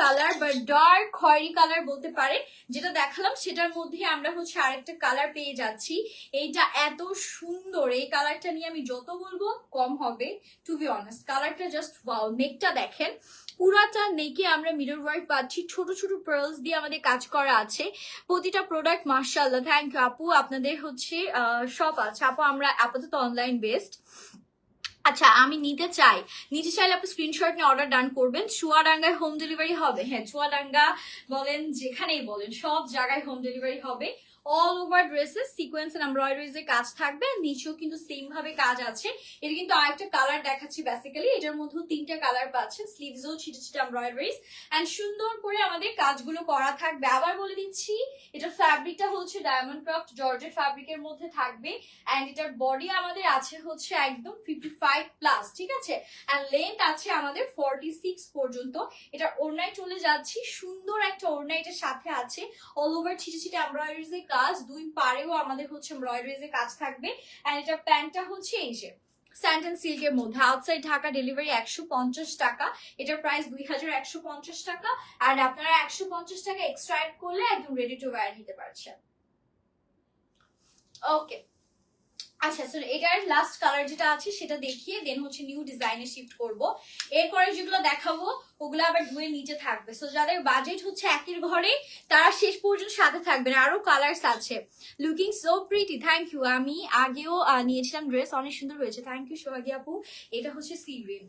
Colour বা dark খয়েরি colour বলতে পারে, যেটা দেখালাম সেটার মধ্যে আমরা হচ্ছে আরেকটা কালার পেয়ে যাচ্ছি। এইটা এত সুন্দর, এই কালারটা নিয়ে আমি যত বলবো কম হবে। টু বি অনেস্ট কালারটা জাস্ট ওয়াও। নেকটা দেখেন, পুরাটা নেকে আমরা মিরর ওয়ার্ক পাচ্ছি, ছোট ছোট পার্লস দিয়ে আমাদের কাজ করা আছে প্রতিটা প্রোডাক্ট। মাশাআল্লাহ, থ্যাংক ইউ আপু। আপনাদের হচ্ছে শপ আছে আপু? আমরা আপাতত অনলাইন বেসড। আচ্ছা, আমি নিতে চাইলে আপনি স্ক্রিনশট নিয়ে অর্ডার ডান করবেন। চুয়াডাঙ্গায় হোম ডেলিভারি হবে। হ্যাঁ, চুয়াডাঙ্গা বলেন, যেখানেই বলেন, সব জায়গায় হোম ডেলিভারি হবে। All over dresses sequence and embroideries এর কাজ থাকবে, নিচেও কিন্তু সেম ভাবে কাজ আছে। এটা কিন্তু আরেকটা কালার দেখাচ্ছি বেসিক্যালি, এটার মধ্যেও 3টা কালার পাচ্ছেন। স্লিভসও ছিটে ছিটে এমব্রয়ডারিজ এন্ড সুন্দর করে আমাদের কাজগুলো করা থাকবে। আবার বলে দিচ্ছি, এটার ফ্যাব্রিকটা হচ্ছে ডায়মন্ড ক্রাফট জর্জেট ফ্যাব্রিকের মধ্যে থাকবে এন্ড এটার বডি আমাদের আছে হচ্ছে একদম 55+, ঠিক আছে। এন্ড লেন্থ আছে আমাদের 46 পর্যন্ত। এটার ওড়নায় চলে যাচ্ছি, সুন্দর একটা ওড়না এটার সাথে আছে। অল ওভার ছিটে ছিটে এমব্রয়ডারিজ এর কাজ, দুই পারেও আমাদের হচ্ছে এমব্রয়ডারিজ এর কাজ থাকবে। এন্ড এটার প্যান্টটা হচ্ছে এই যে স্যান্ডেল সিল্কের মধ্যে, আউটসাইড ঢাকা, ডেলিভারি 150 টাকা। এটার প্রাইস 2150 টাকা। আর আপনারা 150 টাকা এক্সট্রা অ্যাড করলে একদম রেডি টু ওয়্যার নিতে পারছেন। ওকে, আচ্ছা স্যার, এটার লাস্ট কালার যেটা আছে সেটা দেখিয়ে দেন হচ্ছে নিউ ডিজাইনে শিফট করব। এরপরে যেগুলো দেখাবো ওগুলো আবার ধুয়ে নিচে থাকবে, সো যাদের বাজেট হচ্ছে একের ঘরে তারা শেষ পর্যন্ত সাথে থাকবেন। আরো কালার্স আছে। Looking so pretty, thank you. আমি আগেও নিয়েছিলাম ড্রেস, অনেক সুন্দর হয়েছে, থ্যাংক ইউ সোহাগী আপু। এটা হচ্ছে সি গ্রিন,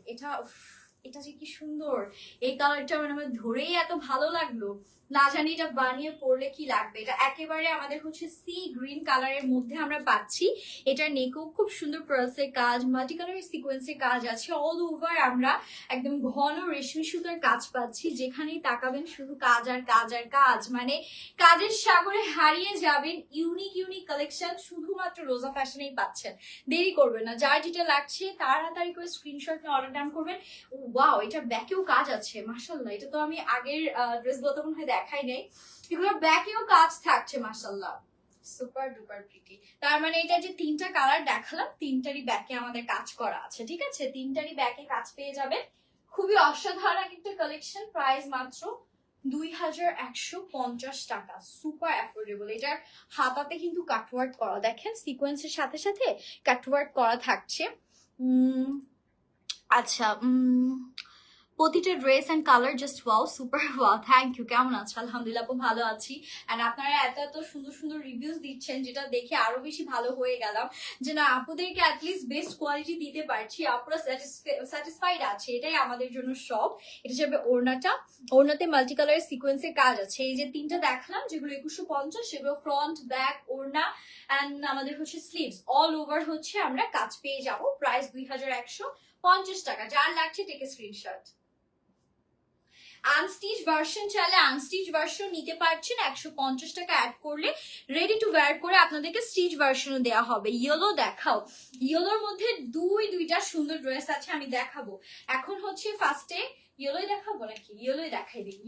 এটা যে কি সুন্দর, এই কালারটা মানে আমার ধরেই এত ভালো লাগলো, না জানি এটা বানিয়ে পরলে কি লাগবে। এটা একেবারে আমাদের হচ্ছে সি গ্রিন কালারের মধ্যে আমরা পাচ্ছি। এটার নেকও খুব সুন্দর পার্লসের কাজ, মাল্টি কালারের সিকোয়েন্সের কাজ আছে। অল ওভার আমরা একদম ঘন রেশমি সুতার কাজ পাচ্ছি, যেখানেই তাকাবেন শুধু কাজ আর কাজ আর কাজ, মানে কাজের সাগরে হারিয়ে যাবেন। ইউনিক ইউনিক কালেকশন শুধুমাত্র রোজা ফ্যাশনেই পাচ্ছেন। দেরি করবেন না, যার যেটা লাগছে তাড়াতাড়ি করে স্ক্রিনশট নিয়ে অর্ডার ডান করবেন। ওয়াও, এটার ব্যাকেও কাজ আছে, মাশাআল্লাহ। এটা তো আমি আগের ড্রেসগুলো তো মনে হয় দেখাই নাই, এগুলোর ব্যাকেও কাজ থাকছে, মাশাআল্লাহ, সুপার ডুপার প্রিটি। তার মানে এটা যে 3টা কালার দেখালাম, 3টারই ব্যাকে আমাদের কাজ করা আছে, ঠিক আছে। 3টারই ব্যাকে কাজ পেয়ে যাবেন। খুবই অসাধারণ একটা কালেকশন, প্রাইস মাত্র 2150 টাকা, সুপার অ্যাফোর্ডেবল। এটার হাতাতে কিন্তু কাটওয়ার্ক করা, দেখেন সিকোয়েন্সের সাথে সাথে কাটওয়ার্ক করা থাকছে। আচ্ছা, প্রতিটা dress and colour just wow, super wow, thank you. কেমন আছো? আলহামদুলিল্লাহ আপু, ভালো আছি। এন্ড আপনারা এত এত সুন্দর সুন্দর রিভিউজ দিচ্ছেন, যেটা দেখে আরো বেশি ভালো হয়ে গেলাম যে না, আপুদেরকে অ্যাটলিস্ট বেস্ট কোয়ালিটি দিতে পারছি, আপুরা স্যাটিসফাইড আছে, এটাই আমাদের জন্য সব। এটা যাবে ওড়নাটা, ওড়নাতে মাল্টি কালারের সিকোয়েন্সের কাজ আছে। এই যে 3টা দেখালাম যেগুলো 2150, সেগুলো ফ্রন্ট ব্যাক ওড়না এন্ড আমাদের হচ্ছে স্লিভস, অল ওভার হচ্ছে আমরা কাজ পেয়ে যাব। প্রাইস 2150 টাকা। যার লাগছে টেকে স্ক্রিনশট। আনস্টিচ ভার্সন চাইলে আনস্টিচ ভার্সন নিতে পারছেন, 150 টাকা অ্যাড করলে রেডি টু ওয়্যার করে আপনাদেরকে স্টিচ ভার্সনও দেওয়া হবে। ইয়েলো দেখাও, ইয়েলোর মধ্যে দুইটা সুন্দর ড্রেস আছে, আমি দেখাবো। এখন হচ্ছে ফার্স্টে ইয়েলোই দেখাবো নাকি, ইয়েলোই দেখাই দিই।